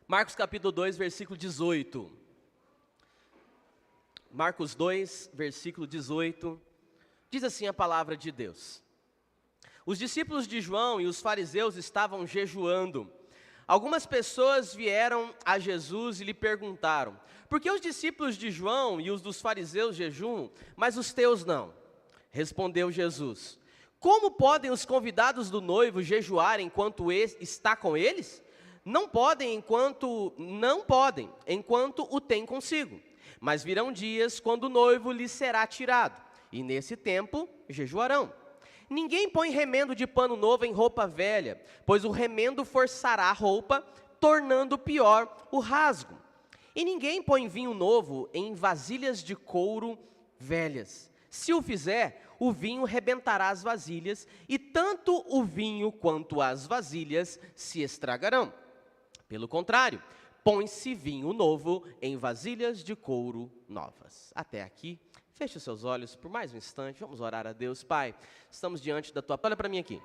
Marcos capítulo 2, versículo 18. Marcos 2, versículo 18. Diz assim a palavra de Deus. Os discípulos de João e os fariseus estavam jejuando. Algumas pessoas vieram a Jesus e lhe perguntaram: por que os discípulos de João e os dos fariseus jejuam, mas os teus não? Respondeu Jesus: como podem os convidados do noivo jejuar enquanto está com eles? Não podem enquanto o tem consigo. Mas virão dias quando o noivo lhes será tirado, e nesse tempo jejuarão. Ninguém põe remendo de pano novo em roupa velha, pois o remendo forçará a roupa, tornando pior o rasgo. E ninguém põe vinho novo em vasilhas de couro velhas. Se o fizer, o vinho rebentará as vasilhas, e tanto o vinho quanto as vasilhas se estragarão. Pelo contrário, põe-se vinho novo em vasilhas de couro novas. Até aqui. Feche os seus olhos por mais um instante, vamos orar a Deus. Pai, estamos diante da Tua... Olha para mim aqui.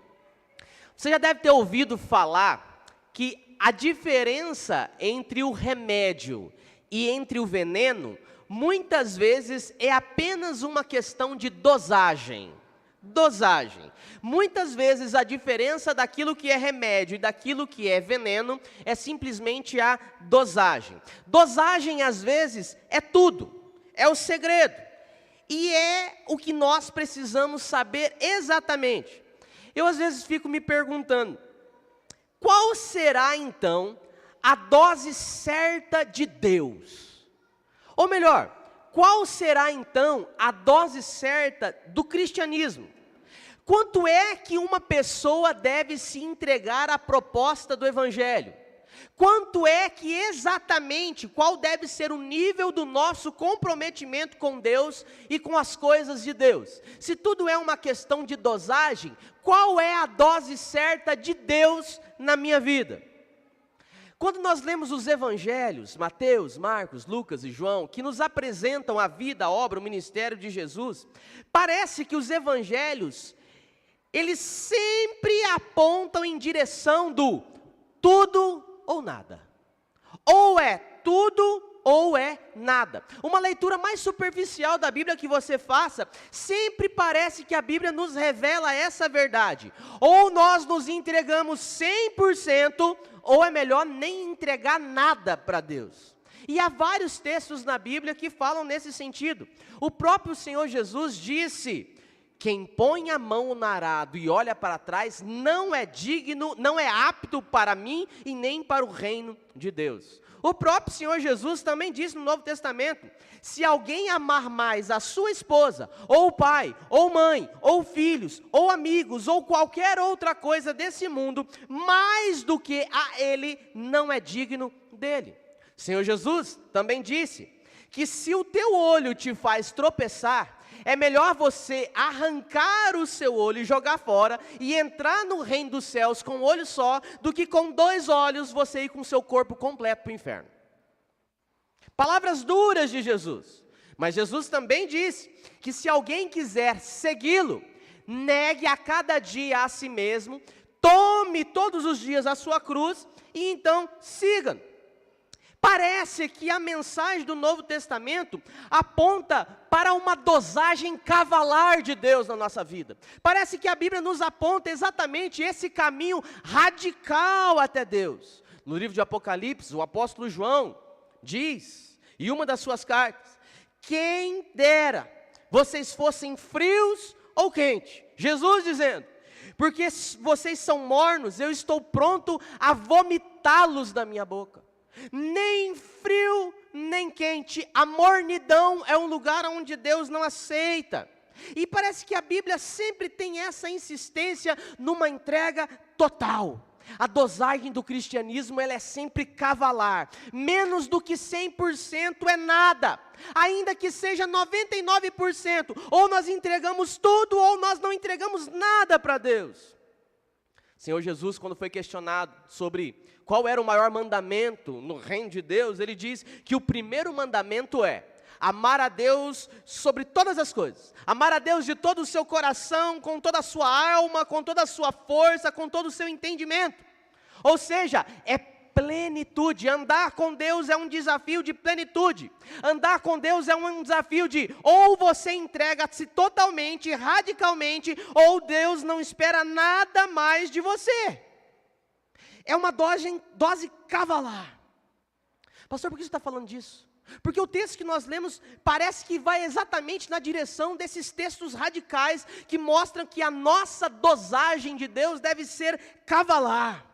Você já deve ter ouvido falar que a diferença entre o remédio e entre o veneno, muitas vezes é apenas uma questão de dosagem. Dosagem. Muitas vezes a diferença daquilo que é remédio e daquilo que é veneno é simplesmente a dosagem. Dosagem, às vezes, é tudo, é o segredo. E é o que nós precisamos saber exatamente. Eu às vezes fico me perguntando, qual será então a dose certa de Deus? Ou melhor, qual será então a dose certa do cristianismo? Quanto é que uma pessoa deve se entregar à proposta do Evangelho? Quanto é que exatamente, qual deve ser o nível do nosso comprometimento com Deus e com as coisas de Deus? Se tudo é uma questão de dosagem, qual é a dose certa de Deus na minha vida? Quando nós lemos os evangelhos, Mateus, Marcos, Lucas e João, que nos apresentam a vida, a obra, o ministério de Jesus, parece que os evangelhos, eles sempre apontam em direção do tudo ou nada. Ou é tudo ou é nada. Uma leitura mais superficial da Bíblia que você faça, sempre parece que a Bíblia nos revela essa verdade. Ou nós nos entregamos 100%, ou é melhor nem entregar nada para Deus. E há vários textos na Bíblia que falam nesse sentido. O próprio Senhor Jesus disse: quem põe a mão no arado e olha para trás não é digno, não é apto para mim e nem para o reino de Deus. O próprio Senhor Jesus também disse no Novo Testamento: se alguém amar mais a sua esposa, ou pai, ou mãe, ou filhos, ou amigos, ou qualquer outra coisa desse mundo, mais do que a ele, não é digno dele. O Senhor Jesus também disse que se o teu olho te faz tropeçar, é melhor você arrancar o seu olho e jogar fora e entrar no reino dos céus com um olho só, do que com 2 olhos você ir com o seu corpo completo para o inferno. Palavras duras de Jesus. Mas Jesus também disse que se alguém quiser segui-lo, negue a cada dia a si mesmo, tome todos os dias a sua cruz e então siga. Parece que a mensagem do Novo Testamento aponta para uma dosagem cavalar de Deus na nossa vida. Parece que a Bíblia nos aponta exatamente esse caminho radical até Deus. No livro de Apocalipse, o apóstolo João diz, em uma das suas cartas: quem dera vocês fossem frios ou quentes. Jesus dizendo: porque vocês são mornos, eu estou pronto a vomitá-los da minha boca. Nem frio, nem quente. A mornidão é um lugar onde Deus não aceita. E parece que a Bíblia sempre tem essa insistência numa entrega total. A dosagem do cristianismo, ela é sempre cavalar. Menos do que 100% é nada. Ainda que seja 99%. Ou nós entregamos tudo, ou nós não entregamos nada para Deus. Senhor Jesus, quando foi questionado sobre qual era o maior mandamento no reino de Deus, ele diz que o primeiro mandamento é amar a Deus sobre todas as coisas. Amar a Deus de todo o seu coração, com toda a sua alma, com toda a sua força, com todo o seu entendimento. Ou seja, é plenitude. Andar com Deus é um desafio de plenitude. Andar com Deus é um desafio de ou você entrega-se totalmente, radicalmente, ou Deus não espera nada mais de você. É uma dose cavalar. Pastor, por que você está falando disso? Porque o texto que nós lemos parece que vai exatamente na direção desses textos radicais que mostram que a nossa dosagem de Deus deve ser cavalar.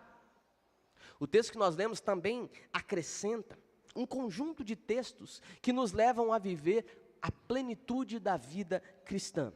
O texto que nós lemos também acrescenta um conjunto de textos que nos levam a viver a plenitude da vida cristã.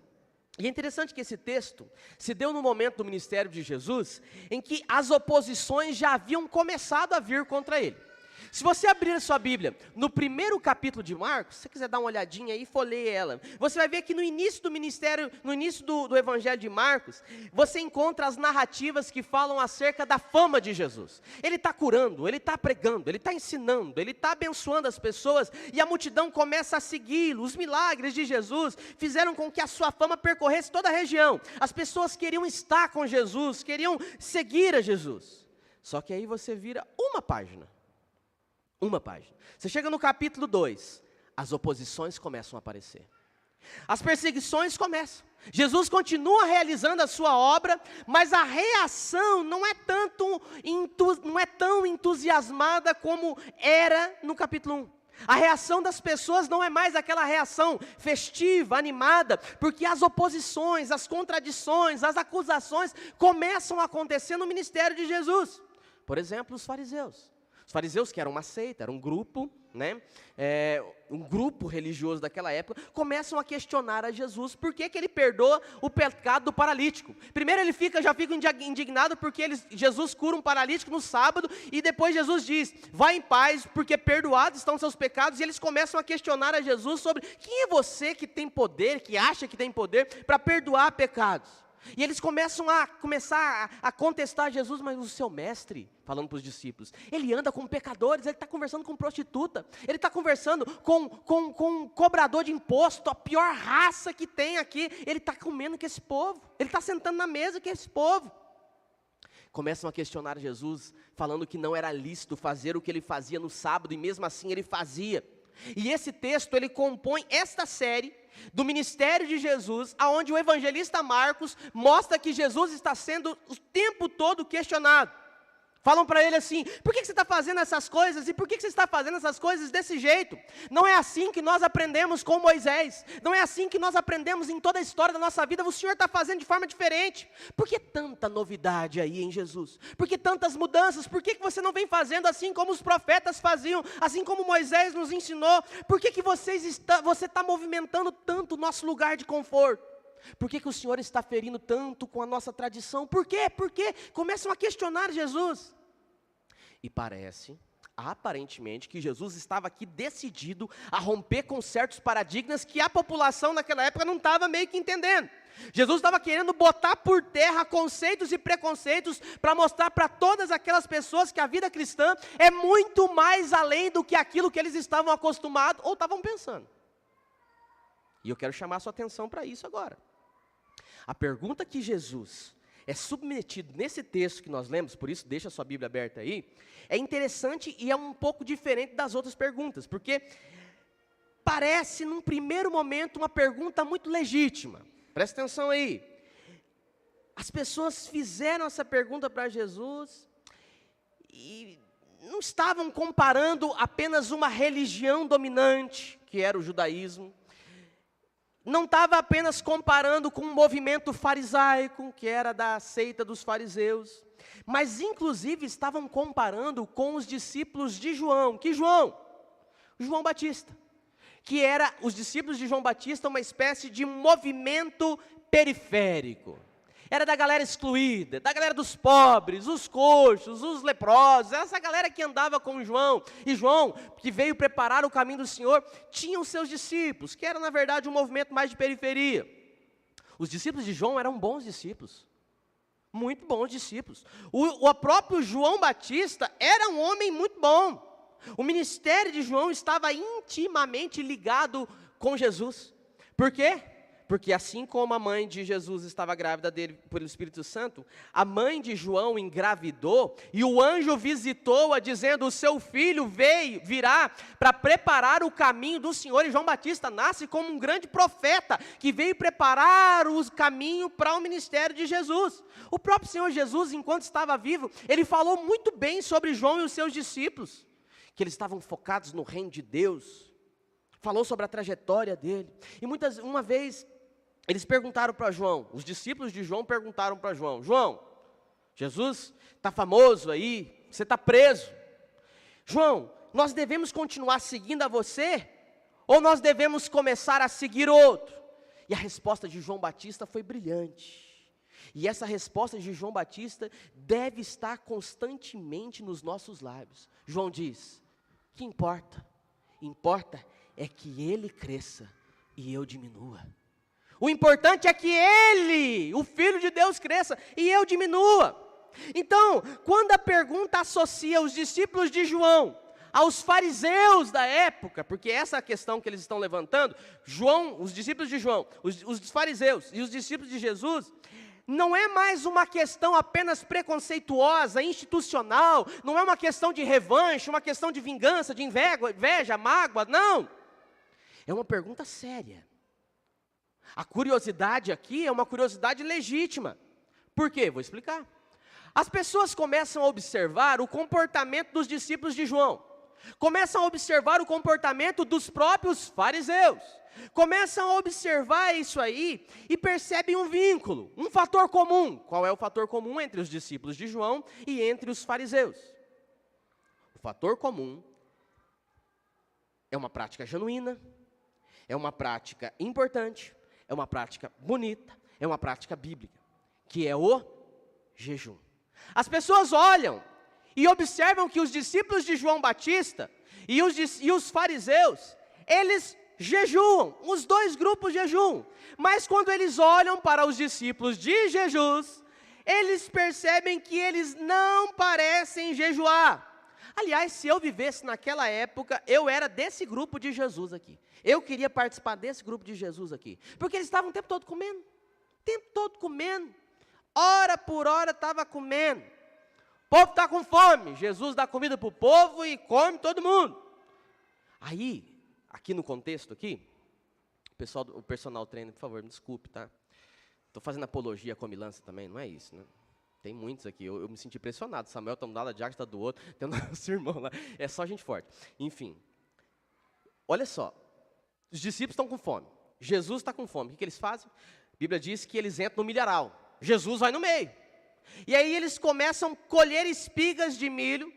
E é interessante que esse texto se deu no momento do ministério de Jesus, em que as oposições já haviam começado a vir contra ele. Se você abrir a sua Bíblia, no primeiro capítulo de Marcos, se você quiser dar uma olhadinha aí, folheie ela, você vai ver que no início do ministério, no início do Evangelho de Marcos, você encontra as narrativas que falam acerca da fama de Jesus. Ele está curando, ele está pregando, ele está ensinando, ele está abençoando as pessoas, e a multidão começa a segui-lo. Os milagres de Jesus fizeram com que a sua fama percorresse toda a região. As pessoas queriam estar com Jesus, queriam seguir a Jesus. Só que aí você vira uma página. Você chega no capítulo 2, as oposições começam a aparecer. As perseguições começam. Jesus continua realizando a sua obra, mas a reação não é tão entusiasmada como era no capítulo 1. A reação das pessoas não é mais aquela reação festiva, animada, porque as oposições, as contradições, as acusações começam a acontecer no ministério de Jesus. Por exemplo, os fariseus. Os fariseus, que eram uma seita, era um grupo, um grupo religioso daquela época, começam a questionar a Jesus por que ele perdoa o pecado do paralítico. Primeiro ele já fica indignado porque Jesus cura um paralítico no sábado, e depois Jesus diz, vai em paz, porque perdoados estão seus pecados, e eles começam a questionar a Jesus sobre quem é você que tem poder, que acha que tem poder para perdoar pecados. E eles começam a contestar Jesus, mas o seu mestre, falando para os discípulos, ele anda com pecadores, ele está conversando com prostituta, ele está conversando com um cobrador de imposto, a pior raça que tem aqui, ele está comendo com esse povo, ele está sentando na mesa com esse povo. Começam a questionar Jesus, falando que não era lícito fazer o que ele fazia no sábado, e mesmo assim ele fazia. E esse texto, ele compõe esta série do ministério de Jesus, aonde o evangelista Marcos mostra que Jesus está sendo o tempo todo questionado. Falam para ele assim, por que você está fazendo essas coisas? E por que você está fazendo essas coisas desse jeito? Não é assim que nós aprendemos com Moisés. Não é assim que nós aprendemos em toda a história da nossa vida. O Senhor está fazendo de forma diferente. Por que tanta novidade aí em Jesus? Por que tantas mudanças? Por que você não vem fazendo assim como os profetas faziam? Assim como Moisés nos ensinou? Por que você está movimentando tanto o nosso lugar de conforto? Por que o Senhor está ferindo tanto com a nossa tradição? Por quê? Porque começam a questionar Jesus. E parece, aparentemente, que Jesus estava aqui decidido a romper com certos paradigmas que a população naquela época não estava meio que entendendo. Jesus estava querendo botar por terra conceitos e preconceitos para mostrar para todas aquelas pessoas que a vida cristã é muito mais além do que aquilo que eles estavam acostumados ou estavam pensando. E eu quero chamar a sua atenção para isso agora. A pergunta que Jesus é submetido nesse texto que nós lemos, por isso deixa a sua Bíblia aberta aí, é interessante e é um pouco diferente das outras perguntas, porque parece num primeiro momento uma pergunta muito legítima. Presta atenção aí. As pessoas fizeram essa pergunta para Jesus e não estavam comparando apenas uma religião dominante, que era o judaísmo. Não estava apenas comparando com um movimento farisaico, que era da seita dos fariseus, mas inclusive estavam comparando com os discípulos de João. Que João? João Batista. Que era, os discípulos de João Batista, uma espécie de movimento periférico. Era da galera excluída, da galera dos pobres, os coxos, os leprosos, essa galera que andava com João. E João, que veio preparar o caminho do Senhor, tinha os seus discípulos, que era na verdade um movimento mais de periferia. Os discípulos de João eram bons discípulos, muito bons discípulos. O próprio João Batista era um homem muito bom. O ministério de João estava intimamente ligado com Jesus. Por quê? porque assim como a mãe de Jesus estava grávida dele pelo Espírito Santo, a mãe de João engravidou, e o anjo visitou-a dizendo, o seu filho virá para preparar o caminho do Senhor, e João Batista nasce como um grande profeta, que veio preparar o caminho para o ministério de Jesus. O próprio Senhor Jesus, enquanto estava vivo, ele falou muito bem sobre João e os seus discípulos, que eles estavam focados no reino de Deus, falou sobre a trajetória dele, e uma vez, eles perguntaram para João, os discípulos de João perguntaram para João, João, Jesus está famoso aí, você está preso, João, nós devemos continuar seguindo a você, ou nós devemos começar a seguir outro? E a resposta de João Batista foi brilhante, e essa resposta de João Batista deve estar constantemente nos nossos lábios. João diz, que importa? Importa é que ele cresça e eu diminua. O importante é que ele, o Filho de Deus, cresça e eu diminua. Então, quando a pergunta associa os discípulos de João aos fariseus da época, porque essa é a questão que eles estão levantando, os discípulos de João, os fariseus e os discípulos de Jesus, não é mais uma questão apenas preconceituosa, institucional, não é uma questão de revanche, uma questão de vingança, de inveja, mágoa, não. É uma pergunta séria. A curiosidade aqui é uma curiosidade legítima. Por quê? Vou explicar. As pessoas começam a observar o comportamento dos discípulos de João. Começam a observar o comportamento dos próprios fariseus. Começam a observar isso aí e percebem um vínculo, um fator comum. Qual é o fator comum entre os discípulos de João e entre os fariseus? O fator comum é uma prática genuína, é uma prática importante, é uma prática bonita, é uma prática bíblica, que é o jejum. As pessoas olham e observam que os discípulos de João Batista e os fariseus, eles jejuam, os dois grupos jejuam, mas quando eles olham para os discípulos de Jesus, eles percebem que eles não parecem jejuar. Aliás, se eu vivesse naquela época, eu era desse grupo de Jesus aqui. Eu queria participar desse grupo de Jesus aqui. Porque eles estavam o tempo todo comendo. O tempo todo comendo. Hora por hora estava comendo. O povo está com fome. Jesus dá comida para o povo e come todo mundo. Aí, aqui no contexto aqui, o personal trainer, por favor, me desculpe, tá? Estou fazendo apologia à comilança também, não é isso, né? Tem muitos aqui, eu me senti impressionado. Samuel está de um lado, a Diago está do outro, tem o nosso irmão lá, é só gente forte. Enfim, olha só, os discípulos estão com fome, Jesus está com fome, o que eles fazem? A Bíblia diz que eles entram no milharal, Jesus vai no meio. E aí eles começam a colher espigas de milho,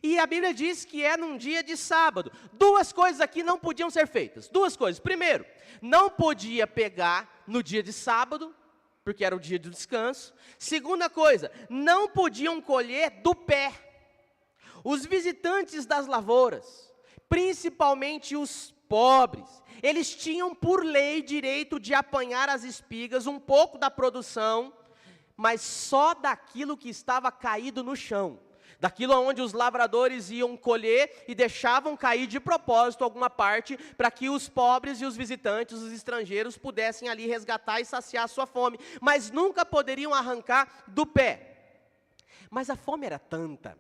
e a Bíblia diz que é num dia de sábado. Duas coisas aqui não podiam ser feitas, duas coisas. Primeiro, não podia pegar no dia de sábado, porque era o dia do descanso. Segunda coisa, não podiam colher do pé. Os visitantes das lavouras, principalmente os pobres, eles tinham por lei direito de apanhar as espigas, um pouco da produção, mas só daquilo que estava caído no chão. Daquilo onde os lavradores iam colher e deixavam cair de propósito alguma parte, para que os pobres e os visitantes, os estrangeiros, pudessem ali resgatar e saciar a sua fome, mas nunca poderiam arrancar do pé. Mas a fome era tanta,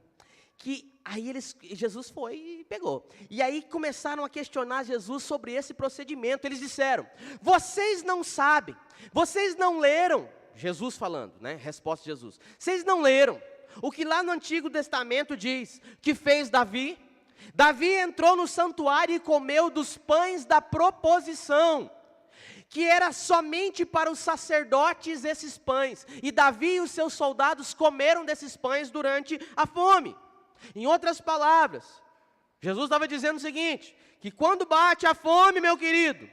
que aí Jesus foi e pegou. E aí começaram a questionar Jesus sobre esse procedimento. Eles disseram, vocês não sabem, vocês não leram, Jesus falando, né? Resposta de Jesus, vocês não leram o que lá no Antigo Testamento diz, que fez Davi? Davi entrou no santuário e comeu dos pães da proposição, que era somente para os sacerdotes esses pães, e Davi e os seus soldados comeram desses pães durante a fome. Em outras palavras, Jesus estava dizendo o seguinte, que quando bate a fome, meu querido,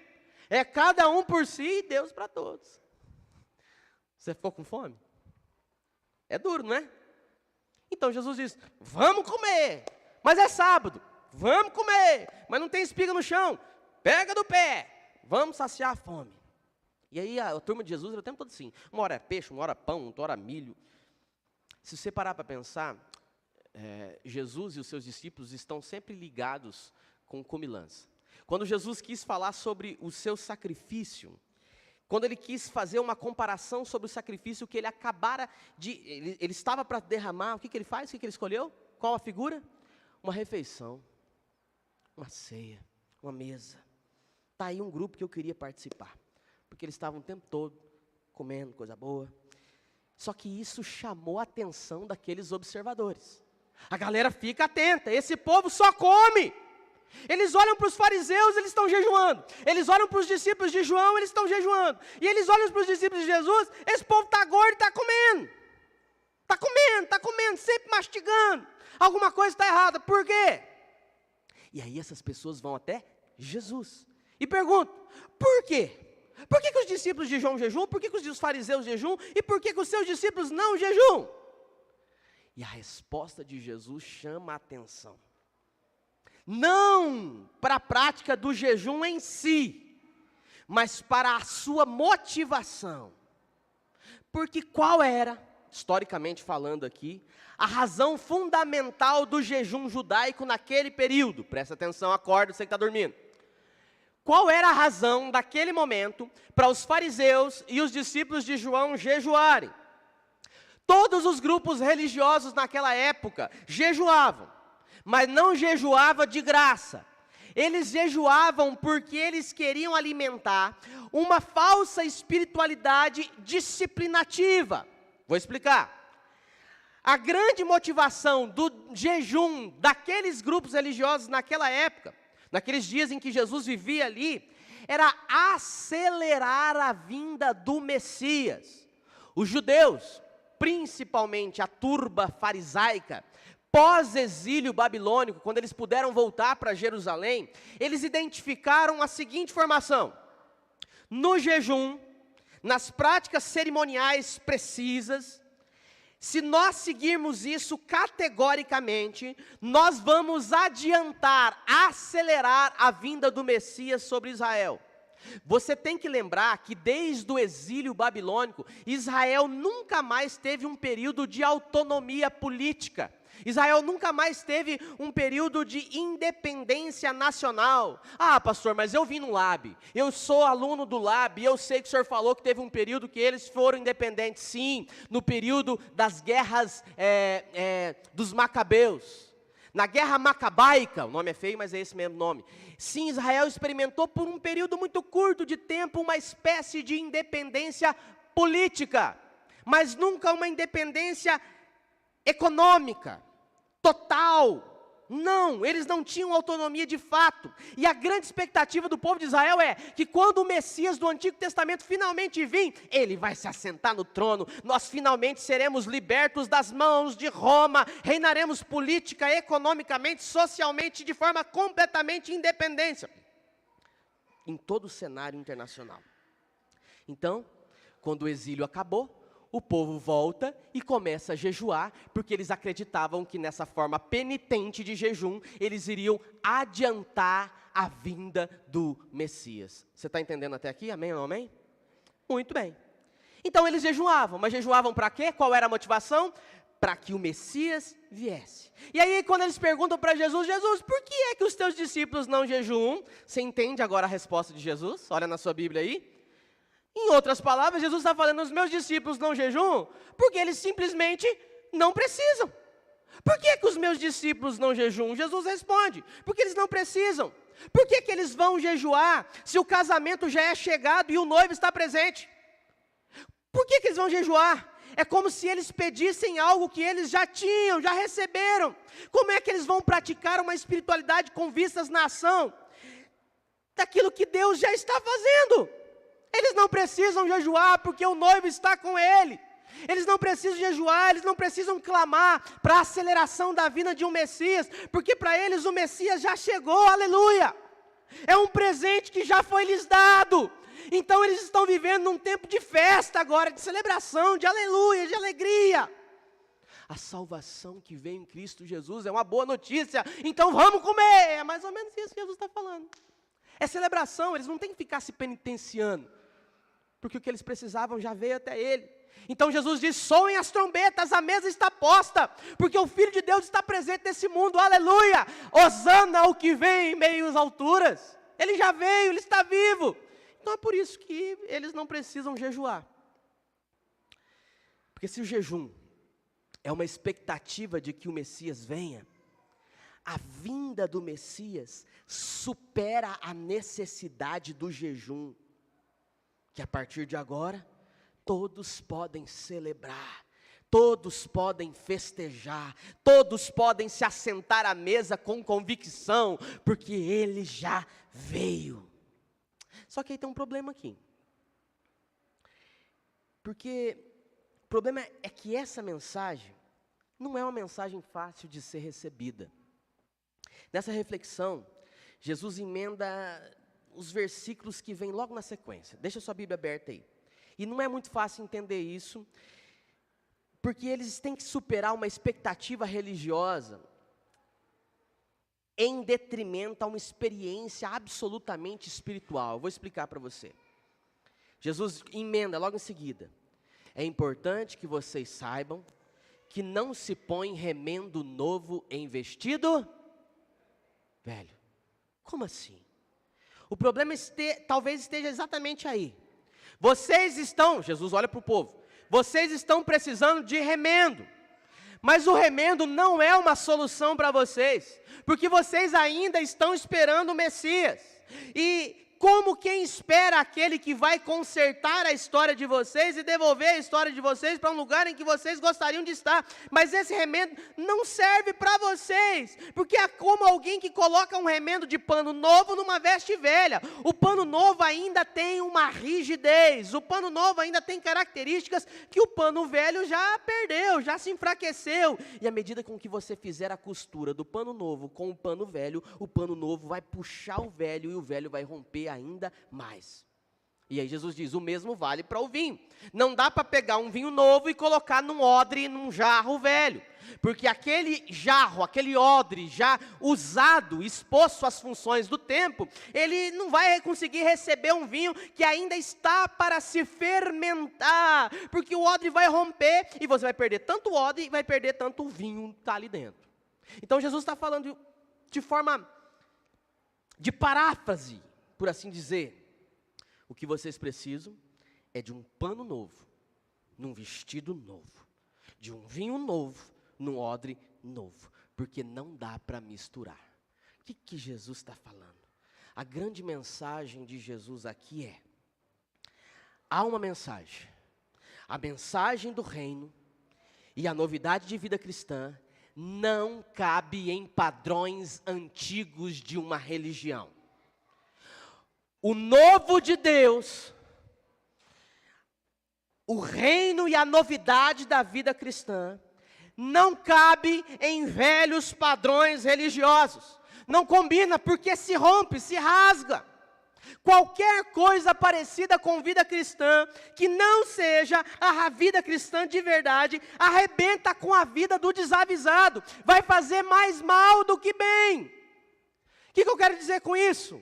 é cada um por si e Deus para todos. Você ficou com fome? É duro, não é? Então Jesus diz, vamos comer, mas é sábado, vamos comer, mas não tem espiga no chão, pega do pé, vamos saciar a fome. E aí a turma de Jesus era o tempo todo assim, uma hora é peixe, uma hora é pão, outra hora é milho. Se você parar para pensar, Jesus e os seus discípulos estão sempre ligados com comilança. Quando Jesus quis falar sobre o seu sacrifício, quando ele quis fazer uma comparação sobre o sacrifício que ele acabara de, ele estava para derramar, o que ele faz? O que ele escolheu? Qual a figura? Uma refeição, uma ceia, uma mesa. Está aí um grupo que eu queria participar, porque eles estavam o tempo todo comendo coisa boa. Só que isso chamou a atenção daqueles observadores. A galera fica atenta, esse povo só come. Eles olham para os fariseus, eles estão jejuando. Eles olham para os discípulos de João, eles estão jejuando. E eles olham para os discípulos de Jesus, esse povo está gordo e está comendo. Está comendo, sempre mastigando. Alguma coisa está errada, por quê? E aí essas pessoas vão até Jesus e perguntam, por quê? Por que os discípulos de João jejuam? Por que os fariseus jejuam? E por que os seus discípulos não jejuam? E a resposta de Jesus chama a atenção. Não para a prática do jejum em si, mas para a sua motivação. Porque qual era, historicamente falando aqui, a razão fundamental do jejum judaico naquele período? Presta atenção, acorda, você que está dormindo. Qual era a razão daquele momento para os fariseus e os discípulos de João jejuarem? Todos os grupos religiosos naquela época jejuavam, mas não jejuava de graça. Eles jejuavam porque eles queriam alimentar uma falsa espiritualidade disciplinativa. Vou explicar. A grande motivação do jejum daqueles grupos religiosos naquela época, naqueles dias em que Jesus vivia ali, era acelerar a vinda do Messias. Os judeus, principalmente a turba farisaica, pós-exílio babilônico, quando eles puderam voltar para Jerusalém, eles identificaram a seguinte informação: no jejum, nas práticas cerimoniais precisas, se nós seguirmos isso categoricamente, nós vamos adiantar, acelerar a vinda do Messias sobre Israel. Você tem que lembrar que desde o exílio babilônico, Israel nunca mais teve um período de autonomia política. Israel nunca mais teve um período de independência nacional. Ah, pastor, mas eu vim no LAB, eu sou aluno do LAB, eu sei que o senhor falou que teve um período que eles foram independentes. Sim, no período das guerras dos Macabeus. Na guerra macabaica, o nome é feio, mas é esse mesmo nome. Sim, Israel experimentou por um período muito curto de tempo uma espécie de independência política, mas nunca uma independência econômica, total. Não, eles não tinham autonomia de fato. E a grande expectativa do povo de Israel é que quando o Messias do Antigo Testamento finalmente vir, ele vai se assentar no trono, nós finalmente seremos libertos das mãos de Roma, reinaremos política, economicamente, socialmente, de forma completamente independente, em todo o cenário internacional. Então, quando o exílio acabou, o povo volta e começa a jejuar, porque eles acreditavam que nessa forma penitente de jejum, eles iriam adiantar a vinda do Messias. Você está entendendo até aqui? Amém ou não amém? Muito bem. Então eles jejuavam, mas jejuavam para quê? Qual era a motivação? Para que o Messias viesse. E aí quando eles perguntam para Jesus, Jesus, por que é que os teus discípulos não jejuam? Você entende agora a resposta de Jesus? Olha na sua Bíblia aí. Em outras palavras, Jesus está falando, os meus discípulos não jejuam, porque eles simplesmente não precisam. Por que os meus discípulos não jejuam? Jesus responde, porque eles não precisam. Por que eles vão jejuar, se o casamento já é chegado e o noivo está presente? Por que eles vão jejuar? É como se eles pedissem algo que eles já tinham, já receberam. Como é que eles vão praticar uma espiritualidade com vistas na ação daquilo que Deus já está fazendo? Eles não precisam jejuar porque o noivo está com ele. Eles não precisam jejuar, eles não precisam clamar para a aceleração da vinda de um Messias, porque para eles o Messias já chegou, aleluia. É um presente que já foi lhes dado. Então eles estão vivendo num tempo de festa agora, de celebração, de aleluia, de alegria. A salvação que veio em Cristo Jesus é uma boa notícia, então vamos comer. É mais ou menos isso que Jesus está falando. É celebração, eles não têm que ficar se penitenciando, porque o que eles precisavam já veio até ele. Então Jesus diz, soem as trombetas, a mesa está posta, porque o Filho de Deus está presente nesse mundo, aleluia, hosana ao que vem em meio às alturas, ele já veio, ele está vivo. Então é por isso que eles não precisam jejuar. Porque se o jejum é uma expectativa de que o Messias venha, a vinda do Messias supera a necessidade do jejum, que a partir de agora, todos podem celebrar, todos podem festejar, todos podem se assentar à mesa com convicção, porque Ele já veio. Só que aí tem um problema aqui, porque o problema é que essa mensagem não é uma mensagem fácil de ser recebida. Nessa reflexão, Jesus emenda os versículos que vêm logo na sequência. Deixa a sua Bíblia aberta aí. E não é muito fácil entender isso, porque eles têm que superar uma expectativa religiosa em detrimento a uma experiência absolutamente espiritual. Eu vou explicar para você. Jesus emenda logo em seguida. É importante que vocês saibam que não se põe remendo novo em vestido velho. Como assim? O problema talvez esteja exatamente aí. Vocês estão, Jesus olha para o povo, vocês estão precisando de remendo. Mas o remendo não é uma solução para vocês, porque vocês ainda estão esperando o Messias. E como quem espera aquele que vai consertar a história de vocês e devolver a história de vocês para um lugar em que vocês gostariam de estar. Mas esse remendo não serve para vocês, porque é como alguém que coloca um remendo de pano novo numa veste velha. O pano novo ainda tem uma rigidez, o pano novo ainda tem características que o pano velho já perdeu, já se enfraqueceu. E à medida com que você fizer a costura do pano novo com o pano velho, o pano novo vai puxar o velho e o velho vai romper ainda mais. E aí Jesus diz, o mesmo vale para o vinho. Não dá para pegar um vinho novo e colocar num odre, num jarro velho. Porque aquele jarro, aquele odre já usado, exposto às funções do tempo, ele não vai conseguir receber um vinho que ainda está para se fermentar. Porque o odre vai romper e você vai perder tanto o odre e vai perder tanto o vinho que está ali dentro. Então Jesus está falando de forma de paráfrase, por assim dizer. O que vocês precisam é de um pano novo, num vestido novo, de um vinho novo, num odre novo, porque não dá para misturar. O que Jesus está falando? A grande mensagem de Jesus aqui é, há uma mensagem, a mensagem do reino e a novidade de vida cristã não cabe em padrões antigos de uma religião. O novo de Deus, o reino e a novidade da vida cristã, não cabe em velhos padrões religiosos. Não combina porque se rompe, se rasga. Qualquer coisa parecida com vida cristã, que não seja a vida cristã de verdade, arrebenta com a vida do desavisado. Vai fazer mais mal do que bem. O que eu quero dizer com isso?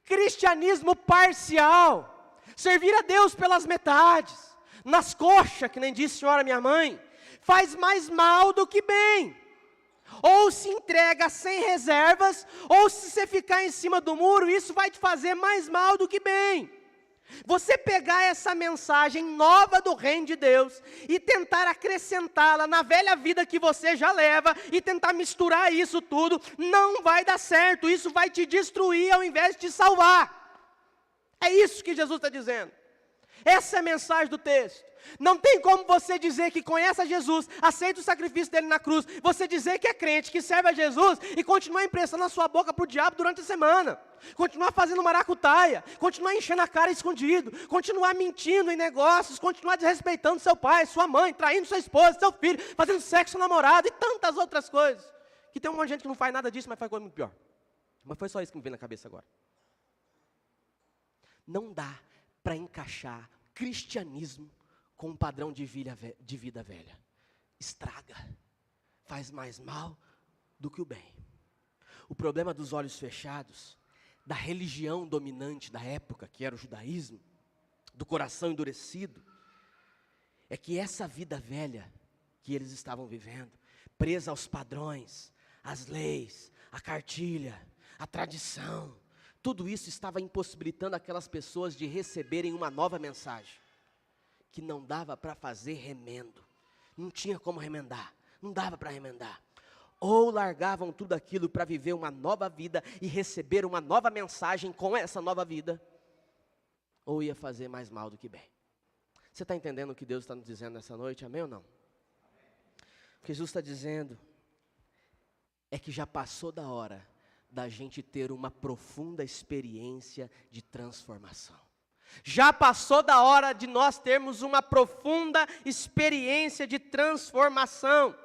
Cristianismo parcial, servir a Deus pelas metades, nas coxas, que nem disse senhora minha mãe, faz mais mal do que bem. Ou se entrega sem reservas, ou se você ficar em cima do muro, isso vai te fazer mais mal do que bem. Você pegar essa mensagem nova do reino de Deus e tentar acrescentá-la na velha vida que você já leva e tentar misturar isso tudo, não vai dar certo, isso vai te destruir ao invés de te salvar. É isso que Jesus está dizendo. Essa é a mensagem do texto. Não tem como você dizer que conhece a Jesus, aceita o sacrifício dele na cruz, você dizer que é crente, que serve a Jesus e continuar emprestando a sua boca para o diabo durante a semana, continuar fazendo maracutaia, continuar enchendo a cara escondido, continuar mentindo em negócios, continuar desrespeitando seu pai, sua mãe, traindo sua esposa, seu filho, fazendo sexo com namorado e tantas outras coisas. Que tem um monte de gente que não faz nada disso, mas faz coisa muito pior. Mas foi só isso que me veio na cabeça agora. Não dá para encaixar cristianismo com um padrão de vida velha. Estraga. Faz mais mal do que o bem. O problema dos olhos fechados, da religião dominante da época, que era o judaísmo, do coração endurecido, é que essa vida velha que eles estavam vivendo, presa aos padrões, às leis, à cartilha, à tradição, Tudo isso estava impossibilitando aquelas pessoas de receberem uma nova mensagem, que não dava para fazer remendo, não tinha como remendar, não dava para remendar. Ou largavam tudo aquilo para viver uma nova vida e receber uma nova mensagem com essa nova vida, ou ia fazer mais mal do que bem. Você está entendendo o que Deus está nos dizendo nessa noite, amém ou não? O que Jesus está dizendo é que já passou da hora da gente ter uma profunda experiência de transformação. Já passou da hora de nós termos uma profunda experiência de transformação.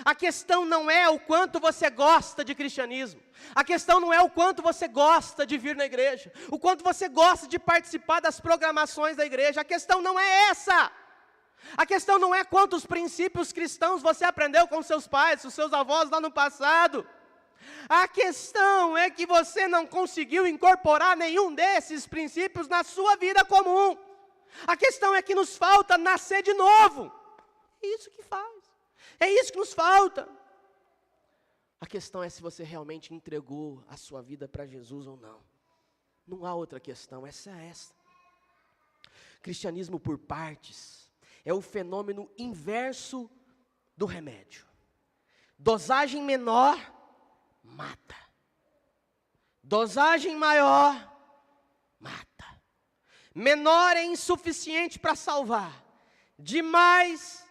A questão não é o quanto você gosta de cristianismo. A questão não é o quanto você gosta de vir na igreja, o quanto você gosta de participar das programações da igreja. A questão não é essa. A questão não é quantos princípios cristãos você aprendeu com seus pais, os seus avós lá no passado. A questão é que você não conseguiu incorporar nenhum desses princípios na sua vida comum. A questão é que nos falta nascer de novo. É isso que faz. É isso que nos falta. A questão é se você realmente entregou a sua vida para Jesus ou não. Não há outra questão, essa é essa. Cristianismo por partes é o fenômeno inverso do remédio. Dosagem menor mata. Dosagem maior mata. Menor é insuficiente para salvar. Demais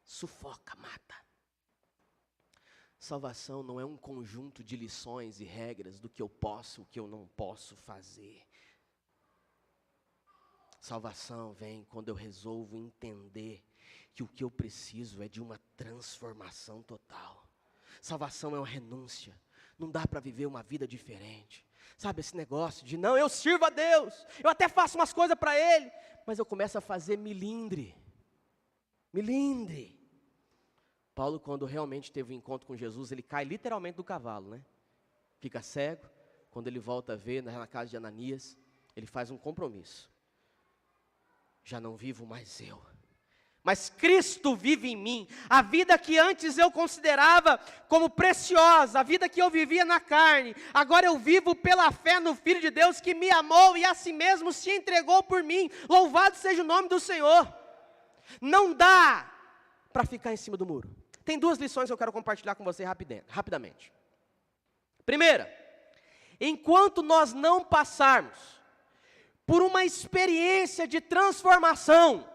sufoca, mata. Salvação não é um conjunto de lições e regras do que eu posso, o que eu não posso fazer. Salvação vem quando eu resolvo entender que o que eu preciso é de uma transformação total. Salvação é uma renúncia. Não dá para viver uma vida diferente. Sabe esse negócio de não, eu sirvo a Deus, eu até faço umas coisas para Ele, mas eu começo a fazer milindre. Milindre. Paulo, quando realmente teve um encontro com Jesus, ele cai literalmente do cavalo, né? Fica cego. Quando ele volta a ver na casa de Ananias, ele faz um compromisso. Já não vivo mais eu, mas Cristo vive em mim. A vida que antes eu considerava como preciosa, a vida que eu vivia na carne, agora eu vivo pela fé no Filho de Deus que me amou e a si mesmo se entregou por mim. Louvado seja o nome do Senhor. Não dá para ficar em cima do muro. Tem duas lições que eu quero compartilhar com você rapidamente. Primeira, enquanto nós não passarmos por uma experiência de transformação,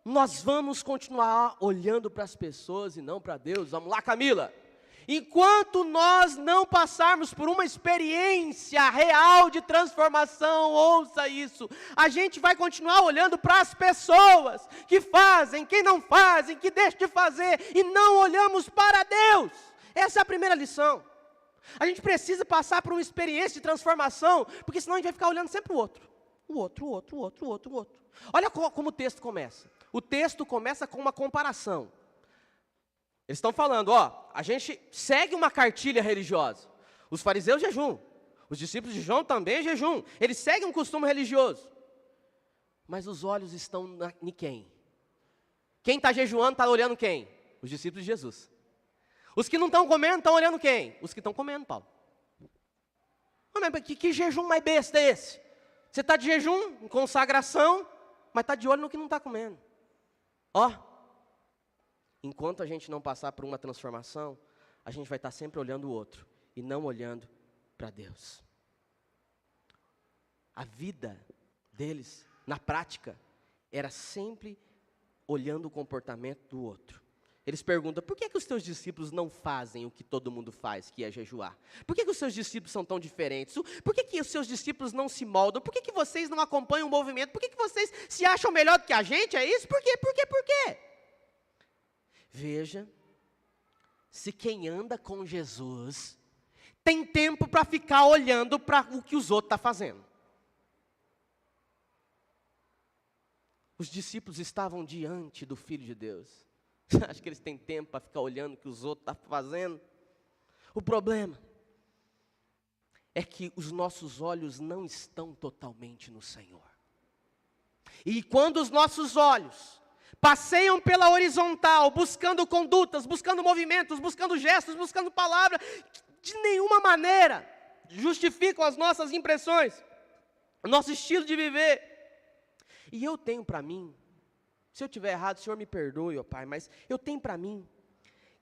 nós vamos continuar olhando para as pessoas e não para Deus. Vamos lá, Camila. Enquanto nós não passarmos por uma experiência real de transformação, ouça isso, a gente vai continuar olhando para as pessoas que fazem, que não fazem, que deixam de fazer, e não olhamos para Deus. Essa é a primeira lição. A gente precisa passar por uma experiência de transformação, porque senão a gente vai ficar olhando sempre o outro. O outro. Olha como o texto começa. O texto começa com uma comparação. Eles estão falando, a gente segue uma cartilha religiosa. Os fariseus jejum. Os discípulos de João também jejum. Eles seguem um costume religioso. Mas os olhos estão em quem? Quem está jejuando está olhando quem? Os discípulos de Jesus. Os que não estão comendo estão olhando quem? Os que estão comendo, Paulo. Mas que jejum mais besta é esse? Você está de jejum, em consagração, mas está de olho no que não está comendo. Enquanto a gente não passar por uma transformação, a gente vai estar sempre olhando o outro e não olhando para Deus. A vida deles, na prática, era sempre olhando o comportamento do outro. Eles perguntam, por que os teus discípulos não fazem o que todo mundo faz, que é jejuar? Por que os seus discípulos são tão diferentes? Por que os seus discípulos não se moldam? Por que vocês não acompanham o movimento? Por que vocês se acham melhor do que a gente? É isso? Por quê? Veja, se quem anda com Jesus tem tempo para ficar olhando para o que os outros estão fazendo. Os discípulos estavam diante do Filho de Deus. Você acha que eles têm tempo para ficar olhando o que os outros estão fazendo? O problema é que os nossos olhos não estão totalmente no Senhor. E quando os nossos olhos passeiam pela horizontal, buscando condutas, buscando movimentos, buscando gestos, buscando palavras, de nenhuma maneira justificam as nossas impressões, o nosso estilo de viver. E eu tenho para mim, se eu estiver errado, o Senhor me perdoe, ó Pai, mas eu tenho para mim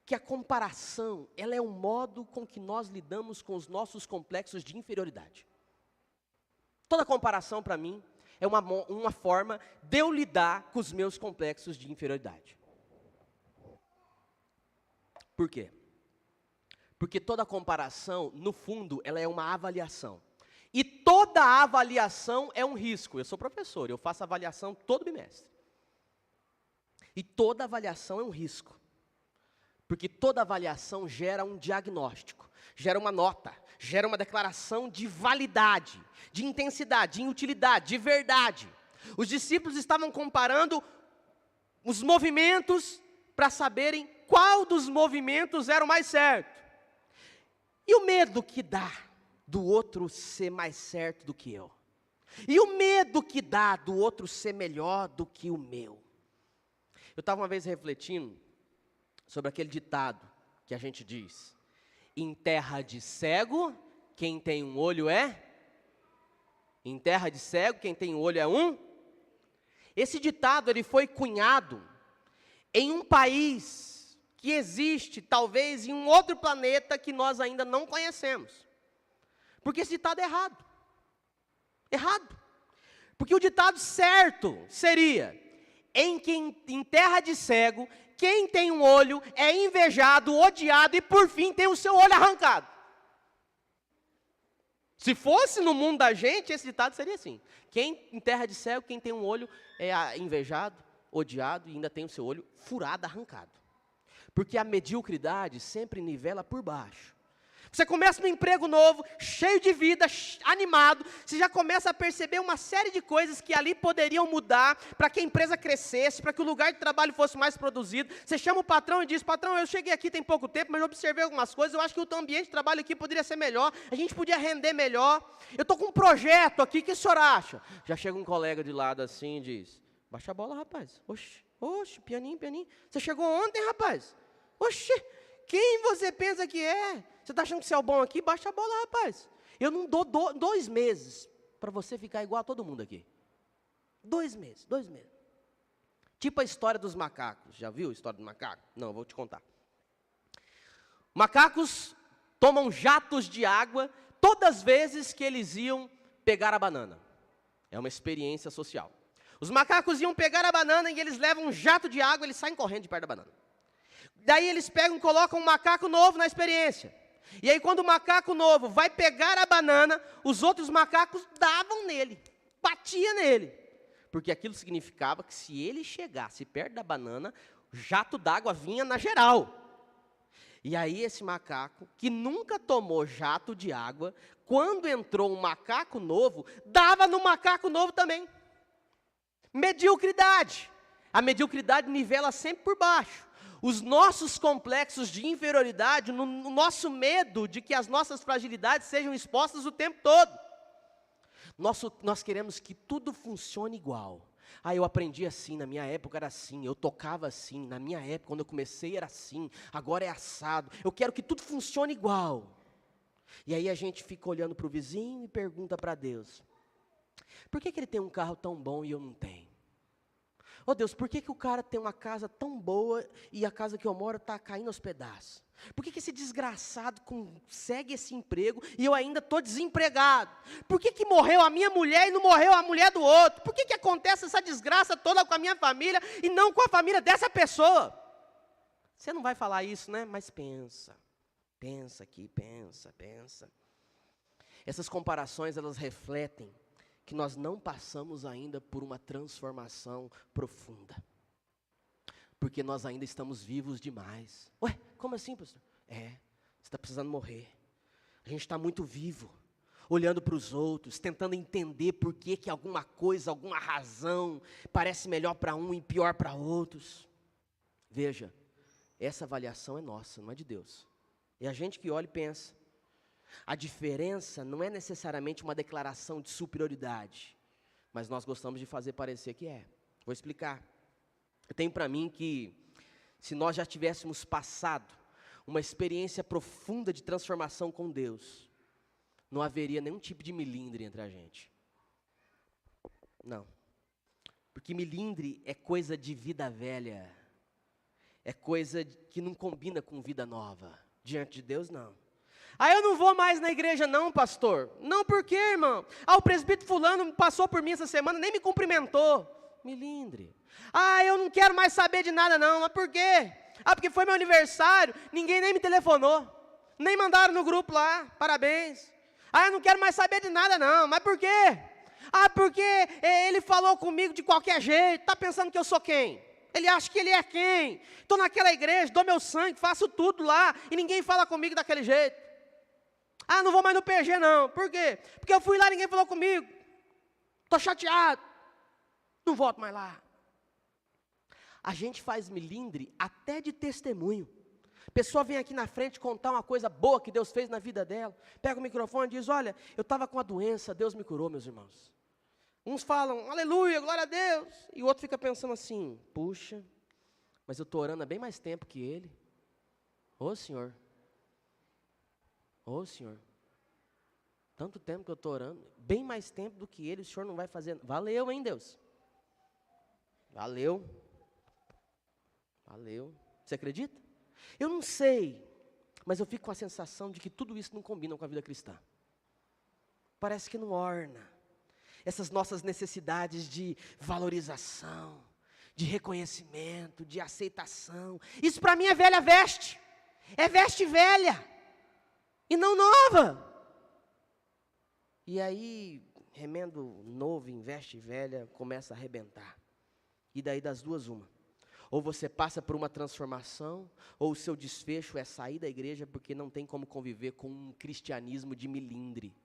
que a comparação, ela é um modo com que nós lidamos com os nossos complexos de inferioridade. Toda comparação para mim é uma forma de eu lidar com os meus complexos de inferioridade. Por quê? Porque toda comparação, no fundo, ela é uma avaliação. E toda avaliação é um risco. Eu sou professor, eu faço avaliação todo bimestre. E toda avaliação é um risco. Porque toda avaliação gera um diagnóstico, gera uma nota, gera uma declaração de validade, de intensidade, de utilidade, de verdade. Os discípulos estavam comparando os movimentos para saberem qual dos movimentos era o mais certo. E o medo que dá do outro ser mais certo do que eu? E o medo que dá do outro ser melhor do que o meu? Eu estava uma vez refletindo sobre aquele ditado que a gente diz: em terra de cego, quem tem um olho é? Em terra de cego, quem tem um olho é um? Esse ditado, ele foi cunhado em um país que existe, talvez, em um outro planeta que nós ainda não conhecemos. Porque esse ditado é errado. Errado. Porque o ditado certo seria: em terra de cego, quem tem um olho é invejado, odiado e por fim tem o seu olho arrancado. Se fosse no mundo da gente, esse ditado seria assim: em terra de cego, quem tem um olho é invejado, odiado e ainda tem o seu olho furado, arrancado. Porque a mediocridade sempre nivela por baixo. Você começa no emprego novo, cheio de vida, animado, você já começa a perceber uma série de coisas que ali poderiam mudar para que a empresa crescesse, para que o lugar de trabalho fosse mais produzido. Você chama o patrão e diz: patrão, eu cheguei aqui tem pouco tempo, mas eu observei algumas coisas, eu acho que o ambiente de trabalho aqui poderia ser melhor, a gente podia render melhor. Eu estou com um projeto aqui, o que o senhor acha? Já chega um colega de lado assim e diz: baixa a bola, rapaz. Oxe, pianinho. Você chegou ontem, rapaz? Oxe, quem você pensa que é? Você está achando que você é o bom aqui? Baixa a bola, rapaz. Eu não dou 2 meses para você ficar igual a todo mundo aqui. 2 meses. Tipo a história dos macacos. Já viu a história do macaco? Não, eu vou te contar. Macacos tomam jatos de água todas as vezes que eles iam pegar a banana. É uma experiência social. Os macacos iam pegar a banana e eles levam um jato de água, eles saem correndo de perto da banana. Daí eles pegam e colocam um macaco novo na experiência. E aí quando o macaco novo vai pegar a banana, os outros macacos davam nele, batiam nele. Porque aquilo significava que se ele chegasse perto da banana, o jato d'água vinha na geral. E aí esse macaco, que nunca tomou jato de água, quando entrou um macaco novo, dava no macaco novo também. Mediocridade. A mediocridade nivela sempre por baixo. Os nossos complexos de inferioridade, o nosso medo de que as nossas fragilidades sejam expostas o tempo todo. Nós queremos que tudo funcione igual. Eu aprendi assim, na minha época era assim, eu tocava assim, na minha época, quando eu comecei era assim, agora é assado. Eu quero que tudo funcione igual. E aí a gente fica olhando para o vizinho e pergunta para Deus: por que ele tem um carro tão bom e eu não tenho? Oh Deus, por que o cara tem uma casa tão boa e a casa que eu moro está caindo aos pedaços? Por que esse desgraçado consegue esse emprego e eu ainda estou desempregado? Por que morreu a minha mulher e não morreu a mulher do outro? Por que acontece essa desgraça toda com a minha família e não com a família dessa pessoa? Você não vai falar isso, né? Mas pensa aqui, pensa. Essas comparações, elas refletem que nós não passamos ainda por uma transformação profunda. Porque nós ainda estamos vivos demais. Ué, como assim, pastor? Você está precisando morrer. A gente está muito vivo, olhando para os outros, tentando entender por que alguma coisa, alguma razão, parece melhor para um e pior para outros. Veja, essa avaliação é nossa, não é de Deus. É a gente que olha e pensa. A diferença não é necessariamente uma declaração de superioridade, mas nós gostamos de fazer parecer que é. Vou explicar. Eu tenho para mim que, se nós já tivéssemos passado uma experiência profunda de transformação com Deus, não haveria nenhum tipo de milindre entre a gente. Não. Porque milindre é coisa de vida velha. É coisa que não combina com vida nova. Diante de Deus, não. Eu não vou mais na igreja não, pastor. Não, por quê, irmão? O presbítero fulano passou por mim essa semana, nem me cumprimentou. Milindre. Eu não quero mais saber de nada não. Mas por quê? Porque foi meu aniversário, ninguém nem me telefonou. Nem mandaram no grupo lá, parabéns. Eu não quero mais saber de nada não. Mas por quê? Porque ele falou comigo de qualquer jeito. Está pensando que eu sou quem? Ele acha que ele é quem? Estou naquela igreja, dou meu sangue, faço tudo lá, e ninguém fala comigo daquele jeito. Não vou mais no PG não. Por quê? Porque eu fui lá e ninguém falou comigo. Estou chateado. Não volto mais lá. A gente faz milindre até de testemunho. A pessoa vem aqui na frente contar uma coisa boa que Deus fez na vida dela. Pega o microfone e diz, olha, eu estava com a doença, Deus me curou, meus irmãos. Uns falam, aleluia, glória a Deus. E o outro fica pensando assim, puxa, mas eu estou orando há bem mais tempo que ele. Ô Senhor, tanto tempo que eu estou orando, bem mais tempo do que ele, o Senhor não vai fazer. Valeu, hein, Deus? Valeu. Você acredita? Eu não sei, mas eu fico com a sensação de que tudo isso não combina com a vida cristã. Parece que não orna. Essas nossas necessidades de valorização, de reconhecimento, de aceitação. Isso para mim é velha veste. É veste velha. E não nova. E aí, remendo novo em veste velha, começa a arrebentar. E daí das duas uma. Ou você passa por uma transformação, ou o seu desfecho é sair da igreja porque não tem como conviver com um cristianismo de milindre.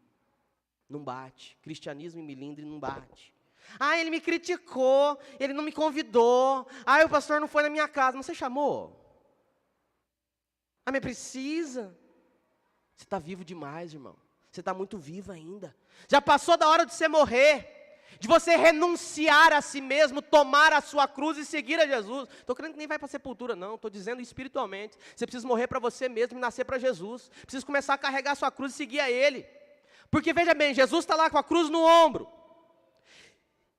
Não bate. Cristianismo e milindre não bate. Ele me criticou, ele não me convidou. O pastor não foi na minha casa. Mas você chamou? Mas precisa. Você está vivo demais, irmão. Você está muito vivo ainda. Já passou da hora de você morrer. De você renunciar a si mesmo, tomar a sua cruz e seguir a Jesus. Estou crendo que nem vai para a sepultura, não. Estou dizendo espiritualmente. Você precisa morrer para você mesmo e nascer para Jesus. Precisa começar a carregar a sua cruz e seguir a Ele. Porque veja bem, Jesus está lá com a cruz no ombro.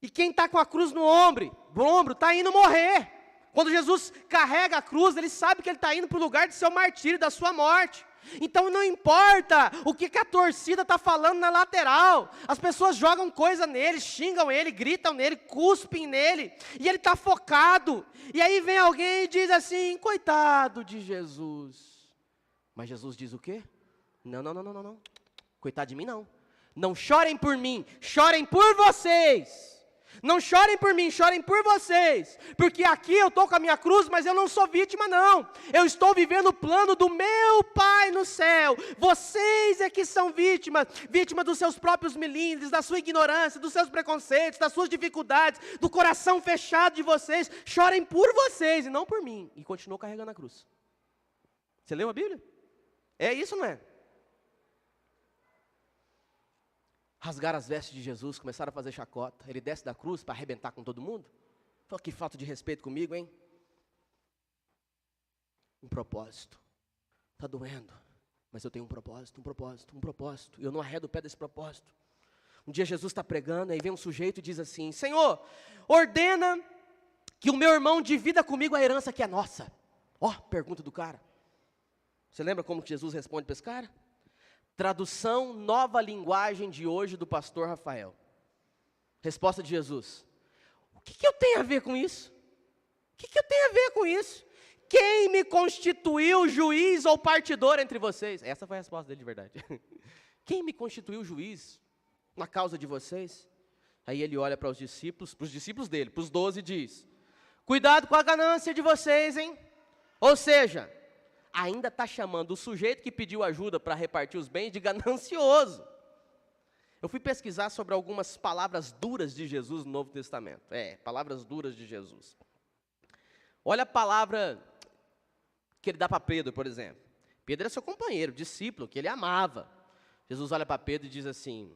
E quem está com a cruz no ombro está indo morrer. Quando Jesus carrega a cruz, ele sabe que ele está indo para o lugar de seu martírio, da sua morte. Então não importa o que a torcida está falando na lateral. As pessoas jogam coisa nele, xingam ele, gritam nele, cuspem nele. E ele está focado. E aí vem alguém e diz assim, coitado de Jesus. Mas Jesus diz o quê? Não. Coitado de mim não. Não chorem por mim, chorem por vocês. Não chorem por mim, chorem por vocês. Porque aqui eu estou com a minha cruz, mas eu não sou vítima não. Eu estou vivendo o plano do meu Pai no céu. Vocês é que são vítimas. Vítimas dos seus próprios milindres, da sua ignorância, dos seus preconceitos, das suas dificuldades, do coração fechado de vocês. Chorem por vocês e não por mim. E continuou carregando a cruz. Você leu a Bíblia? É isso, não é? Rasgaram as vestes de Jesus, começaram a fazer chacota. Ele desce da cruz para arrebentar com todo mundo. Falou, que falta de respeito comigo, hein? Um propósito. Está doendo, mas eu tenho um propósito. E eu não arredo o pé desse propósito. Um dia Jesus está pregando, aí vem um sujeito e diz assim, Senhor, ordena que o meu irmão divida comigo a herança que é nossa. Pergunta do cara. Você lembra como que Jesus responde para esse cara? Tradução nova linguagem de hoje do pastor Rafael. Resposta de Jesus. O que eu tenho a ver com isso? O que eu tenho a ver com isso? Quem me constituiu juiz ou partidor entre vocês? Essa foi a resposta dele de verdade. Quem me constituiu juiz na causa de vocês? Aí ele olha para os discípulos dele, para os 12 e diz, cuidado com a ganância de vocês, hein? Ou seja, ainda está chamando o sujeito que pediu ajuda para repartir os bens de ganancioso. Eu fui pesquisar sobre algumas palavras duras de Jesus no Novo Testamento. Palavras duras de Jesus. Olha a palavra que ele dá para Pedro, por exemplo. Pedro era seu companheiro, discípulo, que ele amava. Jesus olha para Pedro e diz assim,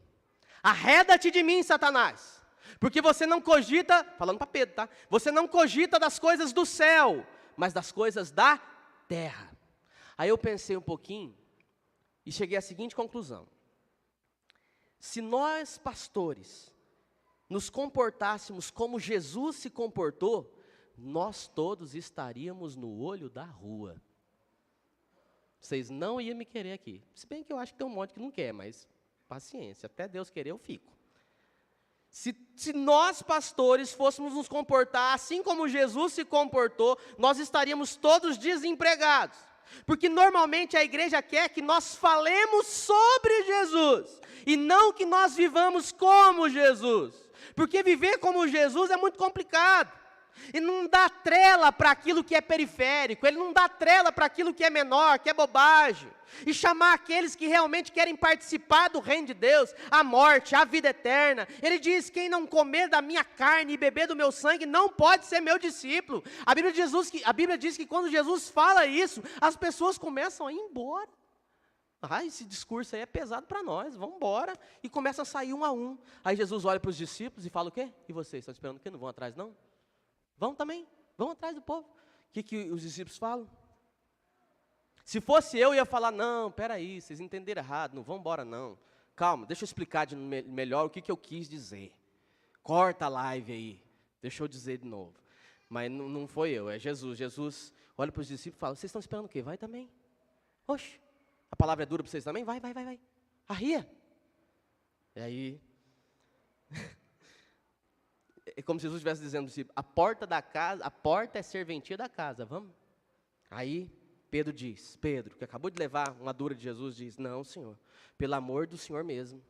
arreda-te de mim, Satanás, porque você não cogita, falando para Pedro, tá? Você não cogita das coisas do céu, mas das coisas da terra. Aí eu pensei um pouquinho e cheguei à seguinte conclusão. Se nós, pastores, nos comportássemos como Jesus se comportou, nós todos estaríamos no olho da rua. Vocês não iam me querer aqui. Se bem que eu acho que tem um monte que não quer, mas paciência, até Deus querer eu fico. Se nós, pastores, fôssemos nos comportar assim como Jesus se comportou, nós estaríamos todos desempregados. Porque normalmente a igreja quer que nós falemos sobre Jesus, e não que nós vivamos como Jesus. Porque viver como Jesus é muito complicado. Ele não dá trela para aquilo que é periférico, ele não dá trela para aquilo que é menor, que é bobagem. E chamar aqueles que realmente querem participar do reino de Deus, a morte, a vida eterna. Ele diz, quem não comer da minha carne e beber do meu sangue, não pode ser meu discípulo. A Bíblia diz que quando Jesus fala isso, as pessoas começam a ir embora. Esse discurso aí é pesado para nós, vamos embora. E começa a sair um a um. Aí Jesus olha para os discípulos e fala o quê? E vocês, estão esperando o quê? Não vão atrás não? Vão também, vão atrás do povo. O que os discípulos falam? Se fosse eu ia falar, não, peraí, vocês entenderam errado, não vão embora não. Calma, deixa eu explicar melhor o que eu quis dizer. Corta a live aí, deixa eu dizer de novo. Mas não foi eu, é Jesus. Jesus olha para os discípulos e fala, vocês estão esperando o quê? Vai também. Oxe, a palavra é dura para vocês também? Vai. Arria. E aí... É como se Jesus estivesse dizendo assim, a porta é serventia da casa, vamos? Aí Pedro, que acabou de levar uma dura de Jesus, diz, não, Senhor, pelo amor do Senhor mesmo,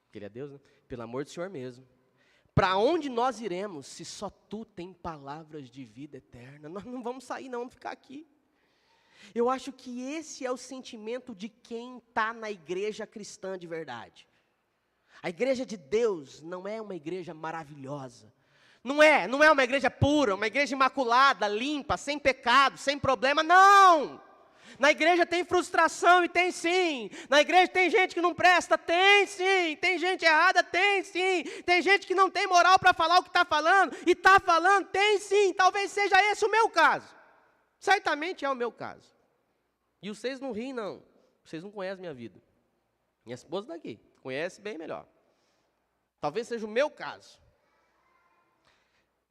porque Ele é Deus, né? Pelo amor do Senhor mesmo, para onde nós iremos, se só Tu tem palavras de vida eterna? Nós não vamos sair não, vamos ficar aqui. Eu acho que esse é o sentimento de quem está na igreja cristã de verdade. A igreja de Deus não é uma igreja maravilhosa. Não é uma igreja pura, uma igreja imaculada, limpa, sem pecado, sem problema, não! Na igreja tem frustração e tem sim. Na igreja tem gente que não presta, tem sim. Tem gente errada, tem sim. Tem gente que não tem moral para falar o que está falando, e está falando, tem sim. Talvez seja esse o meu caso. Certamente é o meu caso. E vocês não riem não, vocês não conhecem minha vida. Minha esposa está aqui, conhece bem melhor. Talvez seja o meu caso.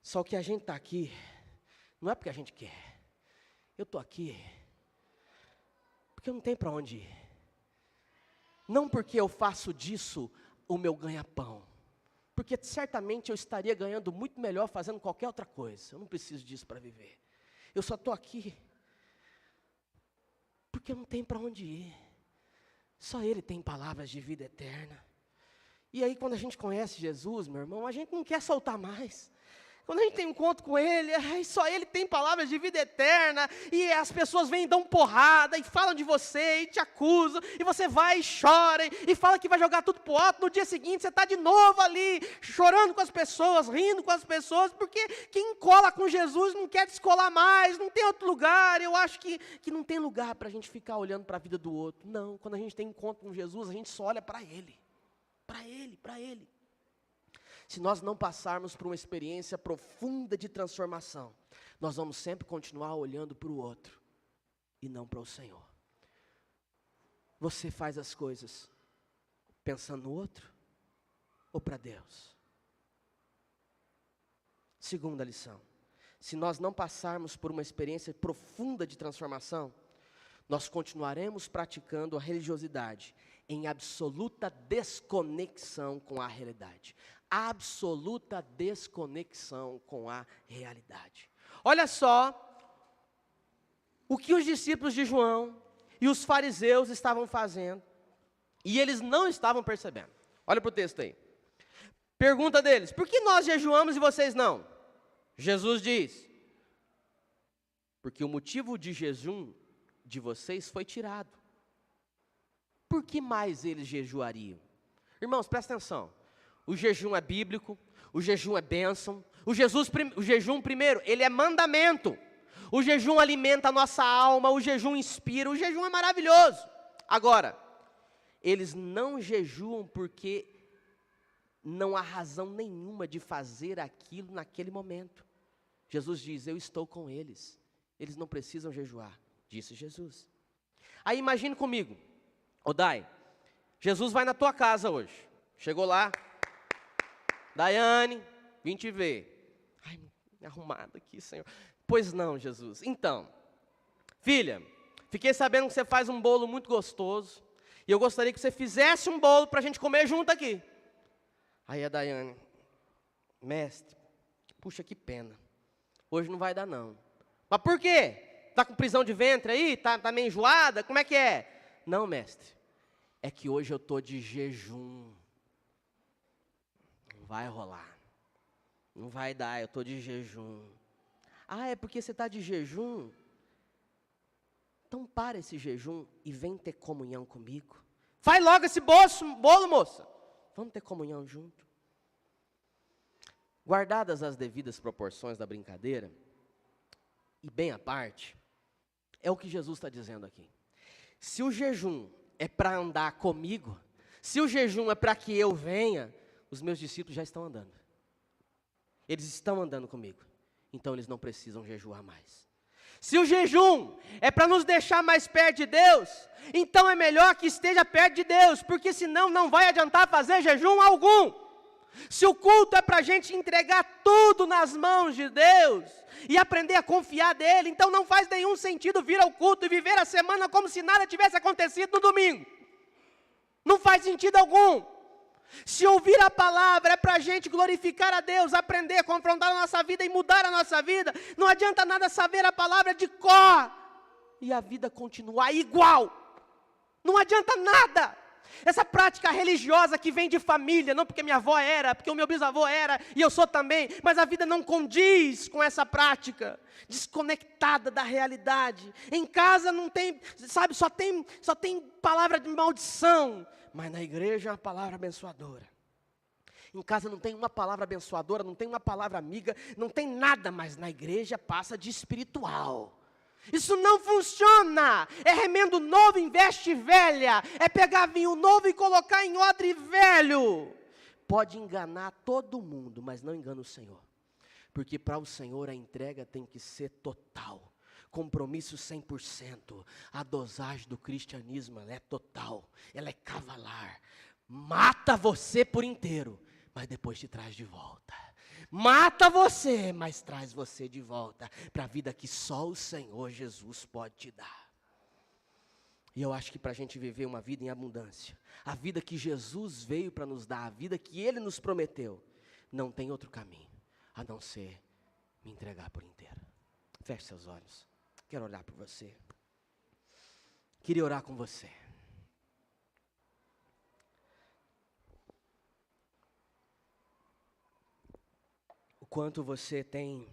Só que a gente está aqui, não é porque a gente quer. Eu estou aqui, porque eu não tenho para onde ir. Não porque eu faço disso o meu ganha-pão. Porque certamente eu estaria ganhando muito melhor fazendo qualquer outra coisa. Eu não preciso disso para viver. Eu só estou aqui, porque eu não tenho para onde ir. Só Ele tem palavras de vida eterna. E aí quando a gente conhece Jesus, meu irmão, a gente não quer soltar mais. Quando a gente tem um encontro com Ele, só Ele tem palavras de vida eterna, e as pessoas vêm e dão porrada, e falam de você, e te acusam, e você vai e chora, e fala que vai jogar tudo pro alto, no dia seguinte você está de novo ali, chorando com as pessoas, rindo com as pessoas, porque quem cola com Jesus não quer descolar mais, não tem outro lugar. Eu acho que não tem lugar para a gente ficar olhando para a vida do outro. Não, quando a gente tem encontro com Jesus, a gente só olha para Ele. Para Ele. Se nós não passarmos por uma experiência profunda de transformação, nós vamos sempre continuar olhando para o outro e não para o Senhor. Você faz as coisas pensando no outro ou para Deus? Segunda lição: se nós não passarmos por uma experiência profunda de transformação, nós continuaremos praticando a religiosidade em absoluta desconexão com a realidade. Absoluta desconexão com a realidade. Olha só o que os discípulos de João e os fariseus estavam fazendo, e eles não estavam percebendo. Olha para o texto aí. Pergunta deles: por que nós jejuamos e vocês não? Jesus diz: porque o motivo de jejum de vocês foi tirado. Por que mais eles jejuariam? Irmãos, presta atenção. O jejum é bíblico, o jejum é bênção. O jejum, primeiro, ele é mandamento. O jejum alimenta a nossa alma, o jejum inspira, o jejum é maravilhoso. Agora, eles não jejuam porque não há razão nenhuma de fazer aquilo naquele momento. Jesus diz: eu estou com eles, eles não precisam jejuar, disse Jesus. Aí imagine comigo, Odai, Jesus vai na tua casa hoje. Chegou lá, Daiane, vim te ver. Ai, arrumado aqui, Senhor. Pois não, Jesus. Então, filha, fiquei sabendo que você faz um bolo muito gostoso, e eu gostaria que você fizesse um bolo para a gente comer junto aqui. Aí a Daiane, mestre, puxa, que pena. Hoje não vai dar, não. Mas por quê? Está com prisão de ventre aí? Tá meio enjoada? Como é que é? Não, mestre. É que hoje eu estou de jejum. Não vai rolar. Não vai dar, eu estou de jejum. Ah, é porque você está de jejum? Então para esse jejum e vem ter comunhão comigo. Faz logo esse bolo, moça. Vamos ter comunhão junto. Guardadas as devidas proporções da brincadeira, e bem à parte, é o que Jesus está dizendo aqui. Se o jejum é para andar comigo, se o jejum é para que eu venha, os meus discípulos já estão andando. Eles estão andando comigo, então eles não precisam jejuar mais. Se o jejum é para nos deixar mais perto de Deus, então é melhor que esteja perto de Deus, porque senão não vai adiantar fazer jejum algum. Se o culto é para a gente entregar tudo nas mãos de Deus e aprender a confiar dEle, então não faz nenhum sentido vir ao culto e viver a semana como se nada tivesse acontecido no domingo. Não faz sentido algum. Se ouvir a palavra é para a gente glorificar a Deus, aprender, confrontar a nossa vida e mudar a nossa vida, não adianta nada saber a palavra de cor e a vida continuar igual. Não adianta nada. Essa prática religiosa que vem de família, não porque minha avó era, porque o meu bisavô era, e eu sou também, mas a vida não condiz com essa prática, desconectada da realidade. Em casa não tem, sabe, só tem palavra de maldição, mas na igreja é uma palavra abençoadora. Em casa não tem uma palavra abençoadora, não tem uma palavra amiga, não tem nada, mas na igreja passa de espiritual. Isso não funciona. É remendo novo em veste velha. É pegar vinho novo e colocar em odre velho. Pode enganar todo mundo, mas não engana o Senhor. Porque para o Senhor a entrega tem que ser total. Compromisso 100%. A dosagem do cristianismo ela é total. Ela é cavalar. Mata você por inteiro, mas depois te traz de volta. Mata você, mas traz você de volta para a vida que só o Senhor Jesus pode te dar. E eu acho que para a gente viver uma vida em abundância, a vida que Jesus veio para nos dar, a vida que Ele nos prometeu, não tem outro caminho, a não ser me entregar por inteiro. Feche seus olhos, quero orar por você. Queria orar com você. Quanto você tem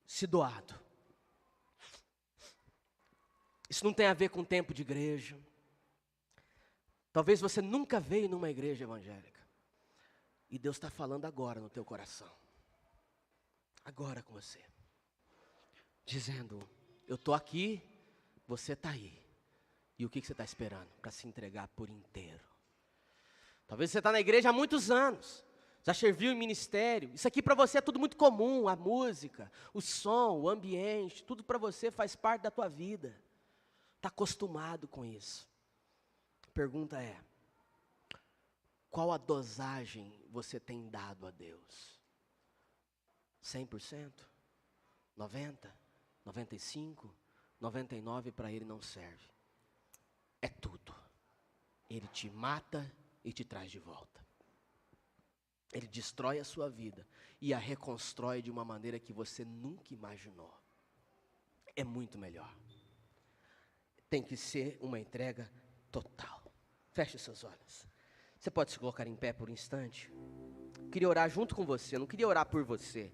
se doado. Isso não tem a ver com tempo de igreja. Talvez você nunca veio numa igreja evangélica. E Deus está falando agora no teu coração. Agora com você. Dizendo, eu estou aqui, você está aí. E o que você está esperando? Para se entregar por inteiro. Talvez você está na igreja há muitos anos. Já serviu em ministério, isso aqui para você é tudo muito comum, a música, o som, o ambiente, tudo para você faz parte da tua vida. Está acostumado com isso. A pergunta é, qual a dosagem você tem dado a Deus? 100%? 90%? 95%? 99% para Ele não serve. É tudo. Ele te mata e te traz de volta. Ele destrói a sua vida e a reconstrói de uma maneira que você nunca imaginou. É muito melhor. Tem que ser uma entrega total. Feche seus olhos. Você pode se colocar em pé por um instante? Eu queria orar junto com você, eu não queria orar por você.